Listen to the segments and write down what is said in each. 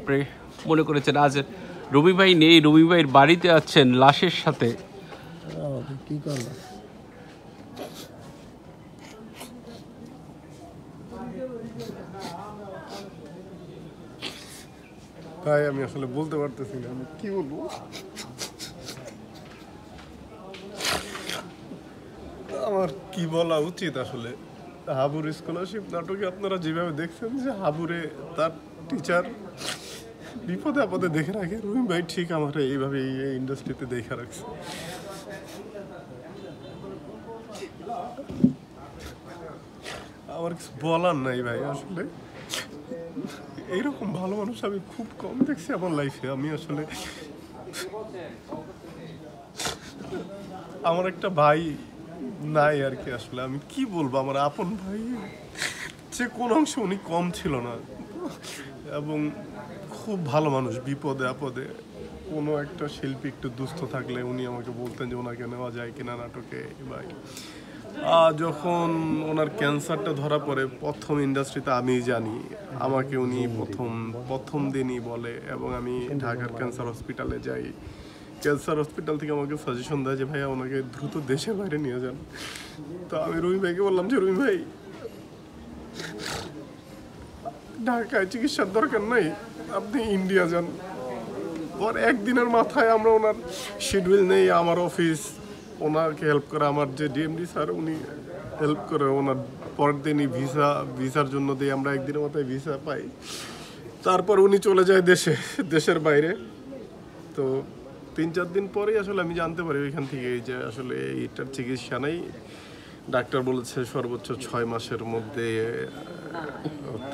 আপনি মনে করেছেন আজ রবি ভাই নেই, রবি ভাইয়ের বাড়িতে আছেন লাশের সাথে, কি করলাম? তাই আমি আসলে বলতে পারতেছি না, আমি কি বলবো। আমার কি বলা উচিত আসলে। হাবুর স্কলারশিপ নাটকে আপনারা যেভাবে দেখছেন যে হাবুরে তার টিচার বিপদে আপদে দেখে রাখে, রহিম ভাই ঠিক আমার এইভাবে এই ইন্ডাস্ট্রিতে দেখে রাখছে। আমার কিছু বলার নাই ভাই, আসলে এইরকম ভালো মানুষ আমি খুব কম দেখছি আমার লাইফে। আমি আসলে আমার একটা ভাই নাই আর কি, আসলে আমি কি বলবো। আমার আপন ভাই যে কোন অংশে উনি কম ছিল না, এবং খুব ভালো মানুষ। বিপদে আপদে কোনো একটা শিল্পী একটু দুস্থ থাকলে উনি আমাকে বলতেন যে ওনাকে নেওয়া যায় কিনা নাটকে। ভাই যখন ওনার ক্যান্সারটা ধরা পড়ে প্রথম ইন্ডাস্ট্রিতে আমি জানি, আমাকে উনি প্রথম দিনই বলে, এবং আমি ঢাকার ক্যান্সার হসপিটালে যাই। ক্যান্সার হসপিটাল থেকে আমাকে সাজেশন দেয় যে ভাইয়া ওনাকে দ্রুত দেশের বাইরে নিয়ে যান। তো আমি রুমি ভাইকে বললাম যে রুমি ভাই, ঢাকায় চিকিৎসার দরকার নাই, আপনি ইন্ডিয়া যান। পর একদিনের মাথায় আমরা ওনার শিডিউল নেই, আমার অফিস ওনাকে হেল্প করে, আমার যে ডিএমডি স্যার উনি হেল্প করে, ওনার পরের দিনই ভিসার জন্য দিয়ে আমরা একদিনের মাথায় ভিসা পাই। তারপর উনি চলে যায় দেশের বাইরে। তো 3-4 দিন পরেই আসলে আমি জানতে পারি ওইখান থেকে যে আসলে এইটার চিকিৎসা নেই। ডাক্তার বলেছে সর্বোচ্চ 6 মাসের মধ্যে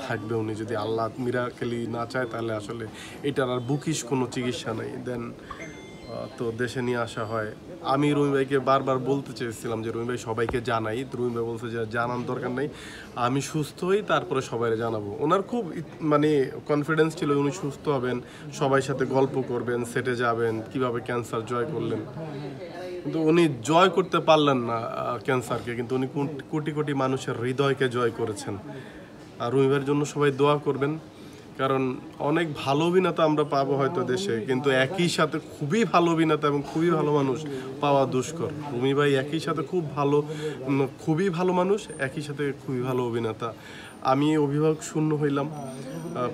থাকবে উনি, যদি আল্লাহ মিরাকেলি না চায় তাহলে আসলে এটার আর বুকিশ কোনো চিকিৎসা নেই। দেন তো দেশে নিয়ে আসা হয়। আমি রুমি ভাইকে বারবার বলতে চেয়েছিলাম যে রুমি ভাই সবাইকে জানাই। রুমি ভাই বলছে যে জানার দরকার নেই, আমি সুস্থ হই তারপরে সবাই জানাবো। ওনার খুব মানে কনফিডেন্স ছিল উনি সুস্থ হবেন, সবাই সাথে গল্প করবেন, সেটে যাবেন, কিভাবে ক্যান্সার জয় করলেন। কিন্তু উনি জয় করতে পারলেন না ক্যান্সারকে, কিন্তু উনি কোটি কোটি মানুষের হৃদয়কে জয় করেছেন। আর রুমি ভাইয়ের জন্য সবাই দোয়া করবেন, কারণ অনেক ভালো অভিনেতা আমরা পাবো হয়তো দেশে, কিন্তু একই সাথে খুবই ভালো অভিনেতা এবং খুবই ভালো মানুষ পাওয়া দুষ্কর। রুমি ভাই একই সাথে খুবই ভালো মানুষ, একই সাথে খুবই ভালো অভিনেতা। আমি অভিভাবক শূন্য হইলাম।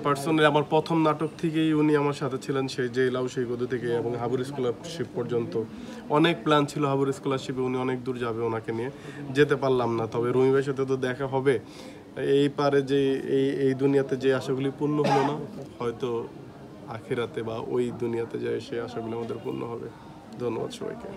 পার্সোনালি আমার প্রথম নাটক থেকেই উনি আমার সাথে ছিলেন, সেই যে লাউ সেই গদু থেকে এবং হাবুর স্কলারশিপ পর্যন্ত। অনেক প্ল্যান ছিল হাবুর স্কলারশিপে উনি অনেক দূর যাবে, ওনাকে নিয়ে যেতে পারলাম না। তবে রুমি ভাইয়ের সাথে তো দেখা হবে। এই পারে যে এই দুনিয়াতে যে আশাগুলি পূর্ণ হলো না, হয়তো আখিরাতে বা ওই দুনিয়াতে যায় সেই আশাগুলি আমাদের পূর্ণ হবে। ধন্যবাদ সবাইকে।